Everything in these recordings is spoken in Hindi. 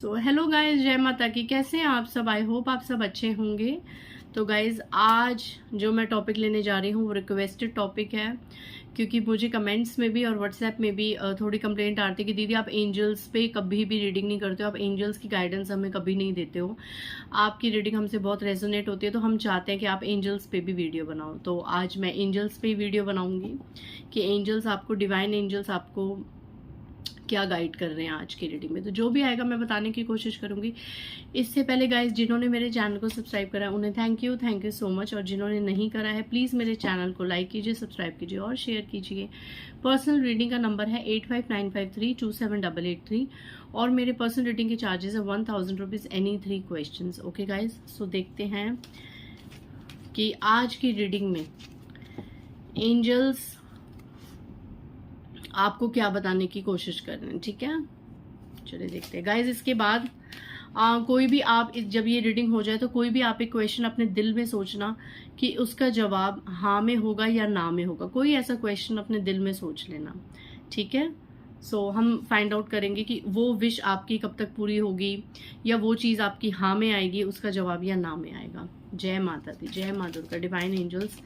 तो हेलो गाइस, जय माता की। कैसे हैं आप सब? आई होप आप सब अच्छे होंगे। तो गाइस, आज जो मैं टॉपिक लेने जा रही हूँ वो रिक्वेस्टेड टॉपिक है, क्योंकि मुझे कमेंट्स में भी और व्हाट्सएप में भी थोड़ी कंप्लेंट आती है कि दीदी आप एंजल्स पे कभी भी रीडिंग नहीं करते हो, आप एंजल्स की गाइडेंस हमें कभी नहीं देते हो, आपकी रीडिंग हमसे बहुत रेजोनेट होती है, तो हम चाहते हैं कि आप एंजल्स पे भी वीडियो बनाओ। तो आज मैं एंजल्स पे ही वीडियो बनाऊंगी कि एंजल्स आपको, डिवाइन एंजल्स आपको क्या गाइड कर रहे हैं आज की रीडिंग में। तो जो भी आएगा मैं बताने की कोशिश करूंगी। इससे पहले गाइस, जिन्होंने मेरे चैनल को सब्सक्राइब करा है उन्हें थैंक यू सो मच, और जिन्होंने नहीं करा है प्लीज़ मेरे चैनल को लाइक कीजिए, सब्सक्राइब कीजिए और शेयर कीजिए। पर्सनल रीडिंग का नंबर है 8595327883 और मेरे पर्सनल रीडिंग के चार्जेस है 1000 rupees any 3 question. Okay guys, so देखते हैं कि आज की रीडिंग में एंजल्स आपको क्या बताने की कोशिश कर रहे हैं। ठीक है, चलिए देखते हैं गाइज। इसके बाद कोई भी आप जब ये रीडिंग हो जाए तो कोई भी आप एक क्वेश्चन अपने दिल में सोचना कि उसका जवाब हाँ में होगा या ना में होगा। कोई ऐसा क्वेश्चन अपने दिल में सोच लेना, ठीक है। सो हम फाइंड आउट करेंगे कि वो विश आपकी कब तक पूरी होगी, या वो चीज़ आपकी हाँ में आएगी, उसका जवाब या ना में आएगा। जय माता दी, जय माँ दुर्गा। डिवाइन एंजल्स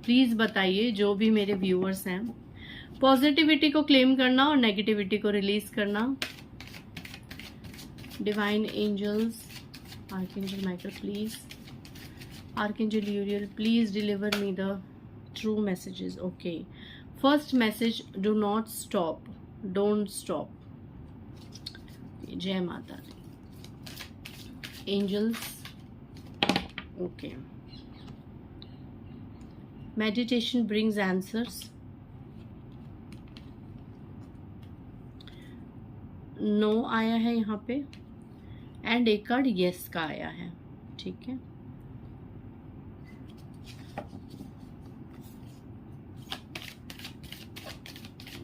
प्लीज़ बताइए, जो भी मेरे व्यूअर्स हैं, पॉजिटिविटी को क्लेम करना और नेगेटिविटी को रिलीज करना। Divine angels, archangel Michael please, archangel Uriel please deliver me the true messages. Okay, first message, do not stop, don't stop. जय माता दी angels. Okay, meditation brings answers. No आया है यहाँ पे, एंड एक कार्ड यस का आया है। ठीक है,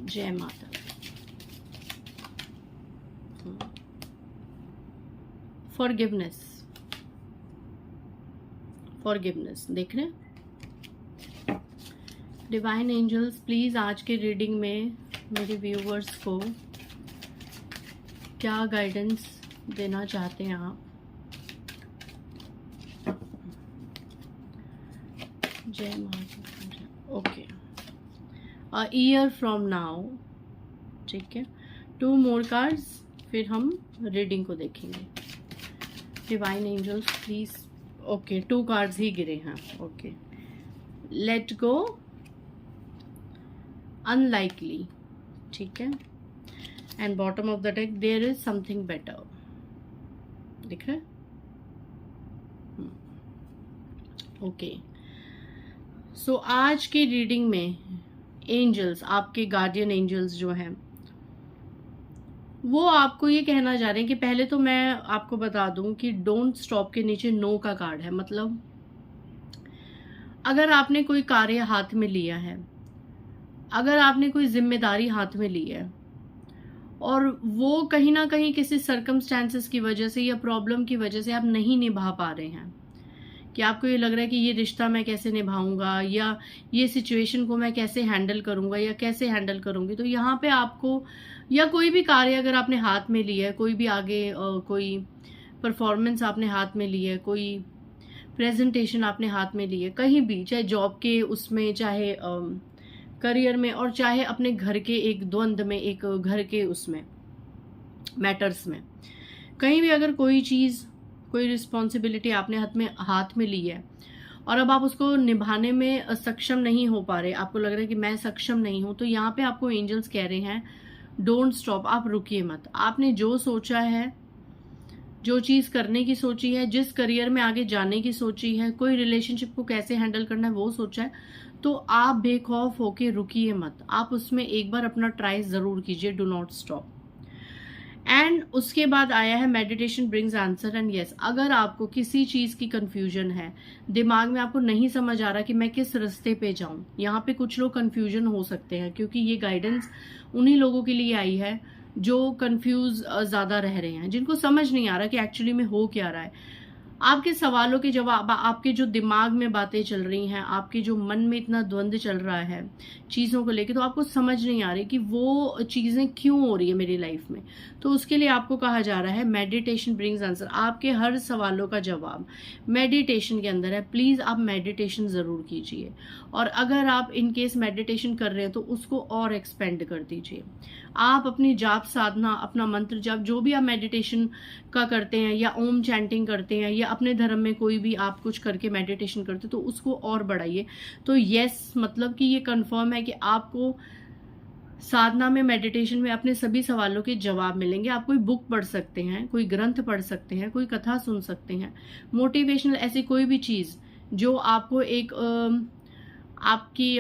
जय माता। फॉरगिवनेस, फॉरगिवनेस देख रहे हैं। डिवाइन एंजल्स प्लीज आज के रीडिंग में मेरे व्यूवर्स को क्या गाइडेंस देना चाहते हैं आप। जय माता। Okay, a year from now. ठीक है, 2 मोर कार्ड्स, फिर हम रीडिंग को देखेंगे। Divine angels please. Okay, 2 cards ही गिरे हैं। Okay, let go, unlikely. ठीक है, and bottom of the deck, there is something better. दिख रहा है? ओके, सो आज की रीडिंग में एंजल्स, आपके गार्डियन एंजल्स जो हैं, वो आपको ये कहना चाह रहे हैं कि पहले तो मैं आपको बता दूं कि डोंट स्टॉप के नीचे नो का कार्ड है। मतलब अगर आपने कोई कार्य हाथ में लिया है, अगर आपने कोई जिम्मेदारी हाथ में ली है और वो कहीं ना कहीं किसी सर्कमस्टेंसेस की वजह से या प्रॉब्लम की वजह से आप नहीं निभा पा रहे हैं, कि आपको ये लग रहा है कि ये रिश्ता मैं कैसे निभाऊंगा, या ये सिचुएशन को मैं कैसे हैंडल करूंगा या कैसे हैंडल करूंगी, तो यहाँ पे आपको, या कोई भी कार्य अगर आपने हाथ में लिया है, कोई भी आगे कोई परफॉर्मेंस आपने हाथ में ली है, कोई प्रेजेंटेशन आपने हाथ में ली है, कहीं भी, चाहे जॉब के उसमें, चाहे करियर में, और चाहे अपने घर के एक द्वंद्व में, एक घर के उसमें मैटर्स में, कहीं भी अगर कोई चीज़, कोई रिस्पॉन्सिबिलिटी आपने हाथ में ली है और अब आप उसको निभाने में सक्षम नहीं हो पा रहे, आपको लग रहा है कि मैं सक्षम नहीं हूं, तो यहाँ पे आपको एंजल्स कह रहे हैं डोंट स्टॉप, आप रुकिए मत। आपने जो सोचा है, जो चीज़ करने की सोची है, जिस करियर में आगे जाने की सोची है, कोई रिलेशनशिप को कैसे हैंडल करना है वो सोचा है, तो आप बेखौफ होके रुकिए मत, आप उसमें एक बार अपना ट्राई जरूर कीजिए। Do not stop. एंड उसके बाद आया है meditation brings answer. And yes, अगर आपको किसी चीज की कंफ्यूजन है, दिमाग में आपको नहीं समझ आ रहा कि मैं किस रास्ते पे जाऊं, यहाँ पे कुछ लोग कंफ्यूजन हो सकते हैं, क्योंकि ये गाइडेंस उन्हीं लोगों के लिए आई है जो कंफ्यूज ज्यादा रह रहे हैं, जिनको समझ नहीं आ रहा कि एक्चुअली में हो क्या रहा है। आपके सवालों के जवाब, आपके जो दिमाग में बातें चल रही हैं, आपके जो मन में इतना द्वंद्व चल रहा है चीज़ों को लेके, तो आपको समझ नहीं आ रही कि वो चीज़ें क्यों हो रही है मेरी लाइफ में। तो उसके लिए आपको कहा जा रहा है मेडिटेशन ब्रिंग्स आंसर। आपके हर सवालों का जवाब मेडिटेशन के अंदर है। प्लीज़ आप मेडिटेशन ज़रूर कीजिए, और अगर आप इन केस मेडिटेशन कर रहे हैं तो उसको और एक्सपेंड कर दीजिए। आप अपनी जाप साधना, अपना मंत्र जाप, जो भी आप मेडिटेशन का करते हैं या ओम चैंटिंग करते हैं या अपने धर्म में कोई भी आप कुछ करके मेडिटेशन करते हैं, तो उसको और बढ़ाइए। तो यस, मतलब कि ये कंफर्म है कि आपको साधना में, मेडिटेशन में अपने सभी सवालों के जवाब मिलेंगे। आप कोई बुक पढ़ सकते हैं, कोई ग्रंथ पढ़ सकते हैं, कोई कथा सुन सकते हैं, मोटिवेशनल ऐसी कोई भी चीज़ जो आपको एक आपकी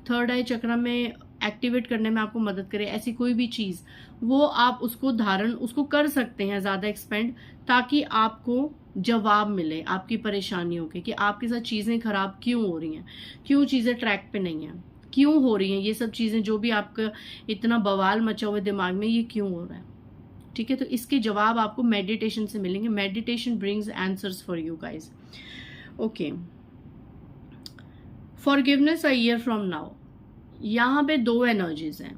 थर्ड आई चक्र में एक्टिवेट करने में आपको मदद करे, ऐसी कोई भी चीज़, वो आप उसको कर सकते हैं ज़्यादा एक्सपेंड, ताकि आपको जवाब मिले आपकी परेशानियों के, कि आपके साथ चीज़ें खराब क्यों हो रही हैं, क्यों चीज़ें ट्रैक पे नहीं हैं, क्यों हो रही हैं ये सब चीज़ें, जो भी आपका इतना बवाल मचा हुआ दिमाग में, ये क्यों हो रहा है। ठीक है, तो इसके जवाब आपको मेडिटेशन से मिलेंगे। Meditation brings answers for you guys. Okay, forgiveness a year from now. यहाँ पे दो एनर्जीज हैं।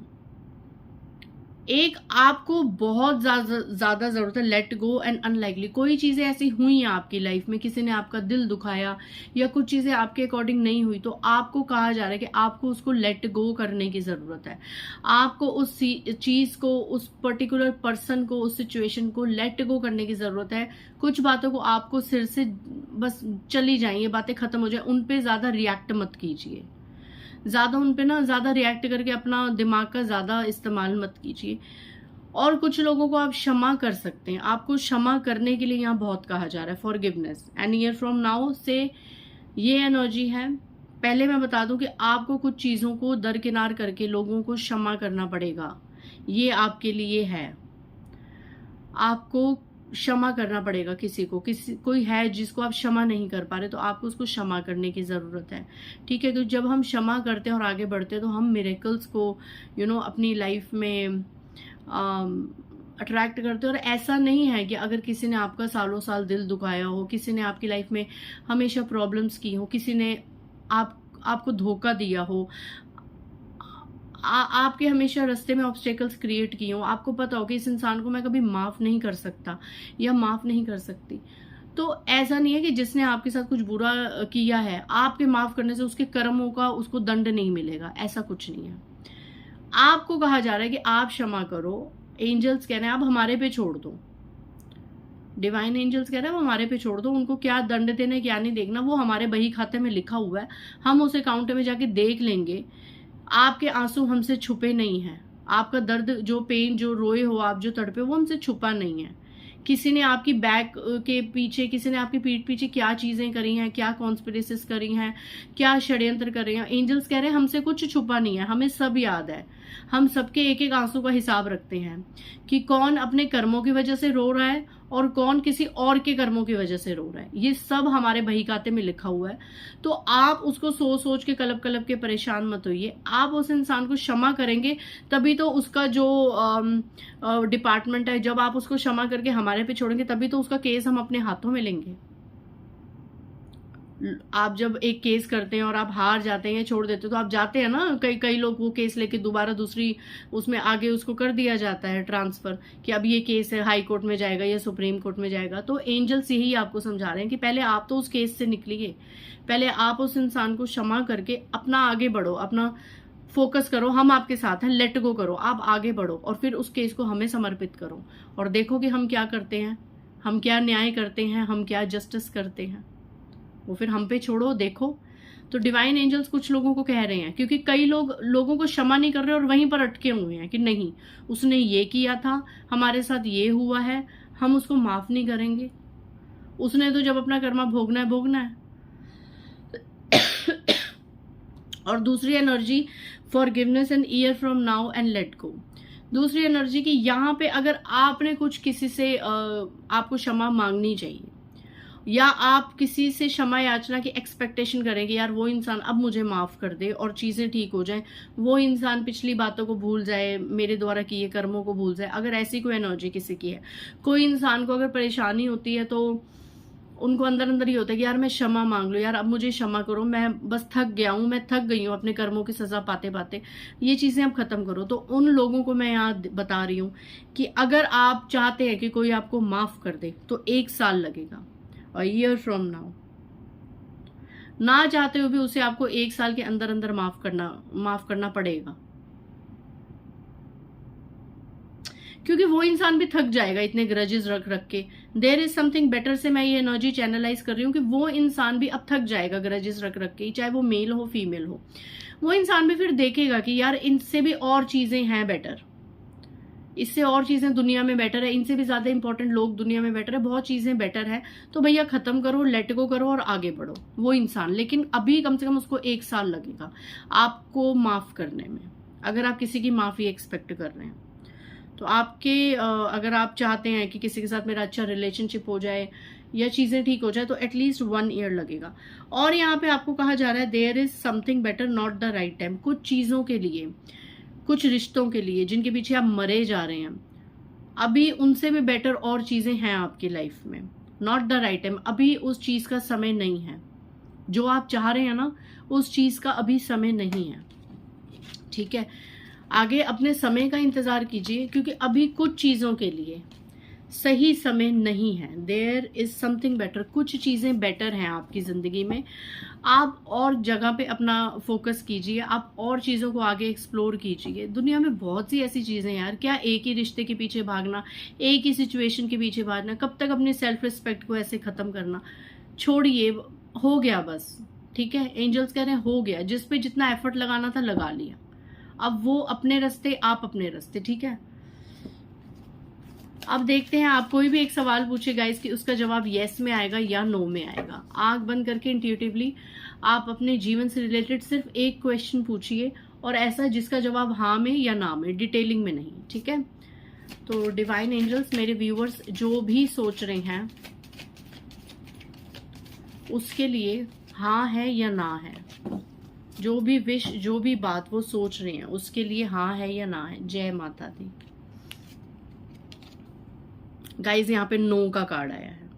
एक, आपको बहुत ज्यादा जरूरत है लेट गो एंड अनलाइकली। कोई चीजें ऐसी हुई हैं आपकी लाइफ में, किसी ने आपका दिल दुखाया या कुछ चीजें आपके अकॉर्डिंग नहीं हुई, तो आपको कहा जा रहा है कि आपको उसको लेट गो करने की जरूरत है। आपको उस चीज को, उस पर्टिकुलर पर्सन को, उस सिचुएशन को लेट गो करने की जरूरत है। कुछ बातों को आपको सिर से बस चली जाए, ये बातें खत्म हो जाए, उन पे ज्यादा रिएक्ट मत कीजिए। ज़्यादा उन पे ना ज़्यादा रिएक्ट करके अपना दिमाग का ज़्यादा इस्तेमाल मत कीजिए। और कुछ लोगों को आप क्षमा कर सकते हैं। आपको क्षमा करने के लिए यहाँ बहुत कहा जा रहा है, forgiveness and year from now से ये एनर्जी है। पहले मैं बता दूं कि आपको कुछ चीज़ों को दरकिनार करके लोगों को क्षमा करना पड़ेगा। ये आपके लिए है, आपको क्षमा करना पड़ेगा किसी कोई है जिसको आप क्षमा नहीं कर पा रहे, तो आपको उसको क्षमा करने की ज़रूरत है। ठीक है, तो जब हम क्षमा करते हैं और आगे बढ़ते हैं, तो हम मिरेकल्स को अपनी लाइफ में अट्रैक्ट करते हैं। और ऐसा नहीं है कि अगर किसी ने आपका सालों साल दिल दुखाया हो, किसी ने आपकी लाइफ में हमेशा प्रॉब्लम्स की हो, किसी ने आपको धोखा दिया हो, आपके हमेशा रास्ते में ऑब्स्टेकल्स क्रिएट किए हो, आपको पता हो कि इस इंसान को मैं कभी माफ़ नहीं कर सकता या माफ़ नहीं कर सकती, तो ऐसा नहीं है कि जिसने आपके साथ कुछ बुरा किया है, आपके माफ़ करने से उसके कर्मों का उसको दंड नहीं मिलेगा, ऐसा कुछ नहीं है। आपको कहा जा रहा है कि आप क्षमा करो। एंजल्स कह रहे हैं आप हमारे पे छोड़ दो। डिवाइन एंजल्स कह रहे हैं वो हमारे पे छोड़ दो, उनको क्या दंड देना है क्या नहीं देखना, वो हमारे बही खाते में लिखा हुआ है, हम उस अकाउंट में जाके देख लेंगे। आपके आंसू हमसे छुपे नहीं हैं, आपका दर्द, जो पेन, जो रोए हो आप, जो तड़पे, वो हमसे छुपा नहीं है। किसी ने आपकी बैक के पीछे, किसी ने आपकी पीठ पीछे क्या चीजें करी हैं, क्या कॉन्स्पिरेसीज करी हैं, क्या षड्यंत्र कर रहे हैं, एंजल्स कह रहे हैं हमसे कुछ छुपा नहीं है, हमें सब याद है। हम सबके एक एक आंसू का हिसाब रखते हैं कि कौन अपने कर्मों की वजह से रो रहा है और कौन किसी और के कर्मों की वजह से रो रहा है। ये सब हमारे बही खाते में लिखा हुआ है। तो आप उसको सोच सोच के, कलब कलब के परेशान मत होइए। आप उस इंसान को क्षमा करेंगे तभी तो उसका जो डिपार्टमेंट है, जब आप उसको क्षमा करके हमारे पे छोड़ेंगे तभी तो उसका केस हम अपने हाथों में लेंगे। आप जब एक केस करते हैं और आप हार जाते हैं, छोड़ देते हो, तो आप जाते हैं ना, कई लोग वो केस लेके दोबारा दूसरी उसमें आगे उसको कर दिया जाता है ट्रांसफर, कि अब ये केस है हाई कोर्ट में जाएगा या सुप्रीम कोर्ट में जाएगा। तो एंजल्स यही आपको समझा रहे हैं कि पहले आप तो उस केस से निकलिए, पहले आप उस इंसान को क्षमा करके अपना आगे बढ़ो, अपना फोकस करो, हम आपके साथ हैं, लेट गो करो, आप आगे बढ़ो और फिर उस केस को हमें समर्पित करो और देखो कि हम क्या करते हैं, हम क्या न्याय करते हैं, हम क्या जस्टिस करते हैं, वो फिर हम पे छोड़ो, देखो। तो डिवाइन एंजल्स कुछ लोगों को कह रहे हैं, क्योंकि कई लोगों को क्षमा नहीं कर रहे और वहीं पर अटके हुए हैं कि नहीं, उसने ये किया था, हमारे साथ ये हुआ है, हम उसको माफ नहीं करेंगे, उसने तो जब अपना कर्मा भोगना है भोगना है। और दूसरी energy, forgiveness and year from now and let go. दूसरी एनर्जी की यहाँ पे अगर आपने कुछ किसी से आपको क्षमा मांगनी चाहिए, या आप किसी से क्षमा याचना की एक्सपेक्टेशन करेंगे, यार वो इंसान अब मुझे माफ कर दे और चीजें ठीक हो जाएं, वो इंसान पिछली बातों को भूल जाए, मेरे द्वारा किए कर्मों को भूल जाए, अगर ऐसी कोई एनर्जी किसी की है, कोई इंसान को अगर परेशानी होती है तो उनको अंदर अंदर ये होता है कि यार मैं क्षमा मांग लो, यार अब मुझे क्षमा करो, मैं बस थक गया हूँ, मैं थक गई हूँ अपने कर्मों की सजा पाते पाते, ये चीज़ें अब खत्म करो। तो उन लोगों को मैं यहाँ बता रही हूँ कि अगर आप चाहते हैं कि कोई आपको माफ कर दे तो 1 साल लगेगा, अ ईयर फ्रॉम नाउ। ना चाहते हुए भी उसे आपको 1 साल के अंदर अंदर माफ करना पड़ेगा, क्योंकि वो इंसान भी थक जाएगा इतने ग्रजेस रख रख के। देयर इज समथिंग बेटर से मैं ये एनर्जी चैनलाइज कर रही हूँ कि वो इंसान भी अब थक जाएगा ग्रजेस रख रख के, चाहे वो मेल हो फीमेल हो। वो इंसान भी फिर देखेगा कि यार इनसे भी और चीजें हैं बेटर, इससे और चीजें दुनिया में बेटर है, इनसे भी ज्यादा इंपॉर्टेंट लोग दुनिया में बेटर है, बहुत चीजें बेटर है, तो भैया खत्म करो, लेट गो करो और आगे बढ़ो। वो इंसान, लेकिन अभी कम से कम उसको 1 साल लगेगा आपको माफ करने में, अगर आप किसी की माफी एक्सपेक्ट कर रहे हैं। तो अगर आप चाहते हैं कि किसी के साथ मेरा अच्छा रिलेशनशिप हो जाए या चीजें ठीक हो जाए, तो एटलीस्ट 1 ईयर लगेगा। और यहाँ पे आपको कहा जा रहा है there is something better, not the right time. कुछ चीजों के लिए, कुछ रिश्तों के लिए जिनके पीछे आप मरे जा रहे हैं, अभी उनसे भी बेटर और चीजें हैं आपकी लाइफ में, नॉट द राइट टाइम। अभी उस चीज का समय नहीं है, जो आप चाह रहे हैं ना उस चीज का अभी समय नहीं है, ठीक है। आगे अपने समय का इंतजार कीजिए, क्योंकि अभी कुछ चीजों के लिए सही समय नहीं है। देयर इज समथिंग बेटर, कुछ चीजें बेटर हैं आपकी जिंदगी में। आप और जगह पे अपना फोकस कीजिए, आप और चीजों को आगे एक्सप्लोर कीजिए। दुनिया में बहुत सी ऐसी चीजें हैं यार, क्या एक ही रिश्ते के पीछे भागना, एक ही सिचुएशन के पीछे भागना, कब तक अपने सेल्फ रिस्पेक्ट को ऐसे खत्म करना। छोड़िए, हो गया बस, ठीक है। एंजल्स कह रहे हैं हो गया, जिस पे जितना एफर्ट लगाना था लगा लिया, अब वो अपने रास्ते, आप अपने रास्ते, ठीक है। अब देखते हैं, आप कोई भी एक सवाल पूछे गाइस कि उसका जवाब यस में आएगा या नो में आएगा। आंख बंद करके इंट्यूटिवली आप अपने जीवन से रिलेटेड सिर्फ एक क्वेश्चन पूछिए, और ऐसा जिसका जवाब हाँ में या ना में, डिटेलिंग में नहीं, ठीक है। तो डिवाइन एंजल्स, मेरे व्यूअर्स जो भी सोच रहे हैं उसके लिए हाँ है या ना है, जो भी विश, जो भी बात वो सोच रहे हैं उसके लिए हाँ है या ना है। जय माता दी। गाइज यहाँ पे नो का कार्ड आया है,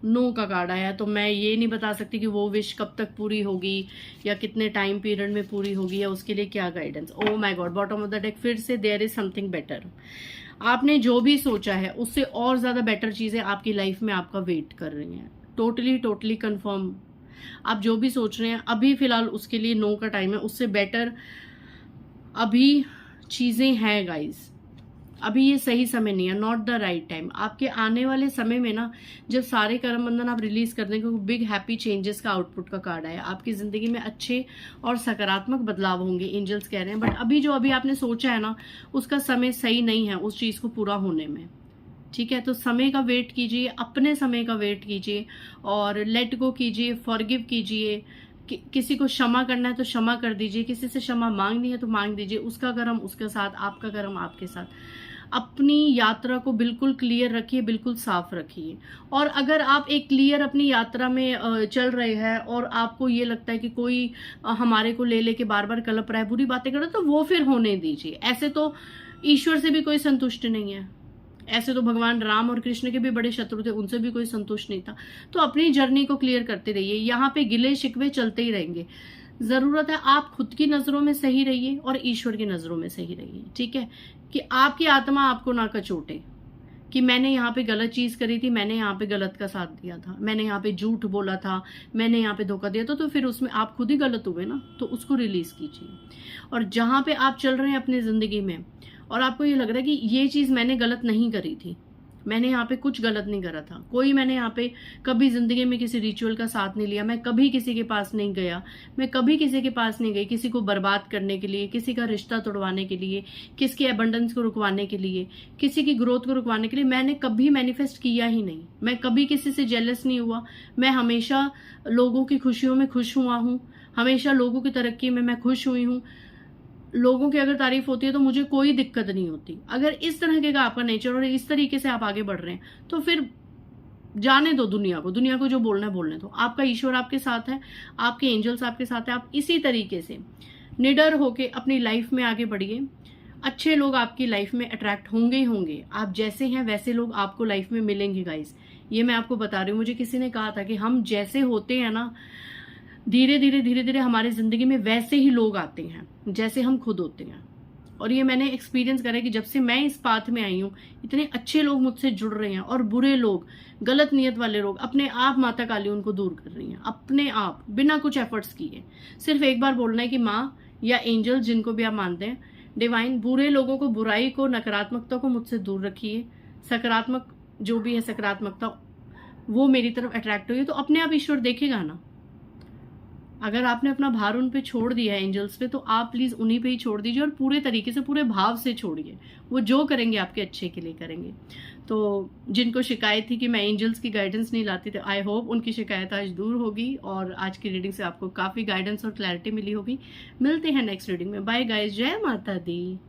नो का कार्ड आया है, तो मैं ये नहीं बता सकती कि वो विश कब तक पूरी होगी या कितने टाइम पीरियड में पूरी होगी या उसके लिए क्या guidance. Oh my God, bottom of the deck फिर से देयर इज समथिंग बेटर। आपने जो भी सोचा है उससे और ज्यादा बेटर चीजें आपकी लाइफ में आपका वेट कर रही हैं। टोटली कंफर्म, आप जो भी सोच रहे हैं अभी फिलहाल उसके लिए नो का टाइम है, उससे बेटर अभी चीजें हैं गाइज। अभी ये सही समय नहीं है, नॉट द राइट टाइम। आपके आने वाले समय में ना, जब सारे कर्म बंधन आप रिलीज कर देंगे, बिग हैप्पी चेंजेस का आउटपुट का कार्ड आया, आपकी जिंदगी में अच्छे और सकारात्मक बदलाव होंगे, एंजल्स कह रहे हैं। बट अभी आपने सोचा है ना, उसका समय सही नहीं है उस चीज को पूरा होने में, ठीक है। तो समय का वेट कीजिए, अपने समय का वेट कीजिए और लेट गो कीजिए, फॉरगिव कीजिए। किसी को क्षमा करना है तो क्षमा कर दीजिए, किसी से क्षमा मांगनी है तो मांग दीजिए, उसका कर्म उसके साथ, आपका कर्म आपके साथ। अपनी यात्रा को बिल्कुल क्लियर रखिए, बिल्कुल साफ रखिए। और अगर आप एक क्लियर अपनी यात्रा में चल रहे हैं और आपको ये लगता है कि कोई हमारे को ले लेके बार बार कलप रहा है, बुरी बातें कर रहा है, तो वो फिर होने दीजिए। ऐसे तो ईश्वर से भी कोई संतुष्ट नहीं है, ऐसे तो भगवान राम और कृष्ण के भी बड़े शत्रु थे, उनसे भी कोई संतुष्ट नहीं था। तो अपनी जर्नी को क्लियर करते रहिए, यहाँ पे गिले शिकवे चलते ही रहेंगे। जरूरत है आप खुद की नजरों में सही रहिए और ईश्वर की नजरों में सही रहिए, ठीक है। कि आपकी आत्मा आपको ना कचोटे कि मैंने यहाँ पे गलत चीज करी थी, मैंने यहाँ पे गलत का साथ दिया था, मैंने यहाँ पे झूठ बोला था, मैंने यहाँ पे धोखा दिया था, तो फिर उसमें आप खुद ही गलत हुए ना, तो उसको रिलीज कीजिए। और जहां पे आप चल रहे हैं अपनी जिंदगी में और आपको ये लग रहा है कि ये चीज मैंने गलत नहीं करी थी, मैंने यहाँ पे कुछ गलत नहीं करा था, मैंने यहाँ पे कभी जिंदगी में किसी रिचुअल का साथ नहीं लिया, मैं कभी किसी के पास नहीं गया, मैं कभी किसी के पास नहीं गई किसी को बर्बाद करने के लिए, किसी का रिश्ता तोड़वाने के लिए, किसकी एबंडेंस को रुकवाने के लिए, किसी की ग्रोथ को रुकवाने के लिए मैंने कभी मैनिफेस्ट किया ही नहीं। मैं कभी किसी से जेलस नहीं हुआ, मैं हमेशा लोगों की खुशियों में खुश हुआ हूँ, हमेशा लोगों की तरक्की में मैं खुश हुई हूँ। लोगों की अगर तारीफ होती है तो मुझे कोई दिक्कत नहीं होती। अगर इस तरह का आपका नेचर और इस तरीके से आप आगे बढ़ रहे हैं तो फिर जाने दो दुनिया को जो बोलना है बोलने दो। आपका ईश्वर आपके साथ है, आपके एंजल्स आपके साथ है। आप इसी तरीके से निडर होके अपनी लाइफ में आगे बढ़िए। अच्छे लोग आपकी लाइफ में अट्रैक्ट होंगे ही होंगे। आप जैसे हैं वैसे लोग आपको लाइफ में मिलेंगे गाइस, ये मैं आपको बता रही हूँ। मुझे किसी ने कहा था कि हम जैसे होते हैं ना, धीरे धीरे हमारी जिंदगी में वैसे ही लोग आते हैं जैसे हम खुद होते हैं। और ये मैंने एक्सपीरियंस करा कि जब से मैं इस पाथ में आई हूँ, इतने अच्छे लोग मुझसे जुड़ रहे हैं और बुरे लोग, गलत नियत वाले लोग अपने आप माता काली उनको दूर कर रही हैं, अपने आप, बिना कुछ एफर्ट्स किए। सिर्फ एक बार बोलना है कि माँ या एंजल, जिनको भी आप मानते हैं, डिवाइन, बुरे लोगों को, बुराई को, नकारात्मकता को मुझसे दूर रखिए। सकारात्मक जो भी है, सकारात्मकता वो मेरी तरफ अट्रैक्ट हुई, तो अपने आप ईश्वर देखेगा ना। अगर आपने अपना भार उन पे छोड़ दिया है, एंजल्स पे, तो आप प्लीज उन्हीं पे ही छोड़ दीजिए और पूरे तरीके से, पूरे भाव से छोड़िए। वो जो करेंगे आपके अच्छे के लिए करेंगे। तो जिनको शिकायत थी कि मैं एंजल्स की गाइडेंस नहीं लाती थी, आई होप उनकी शिकायत आज दूर होगी और आज की रीडिंग से आपको काफी गाइडेंस और क्लैरिटी मिली होगी। मिलते हैं नेक्स्ट रीडिंग में। बाय गाइस, जय माता दी।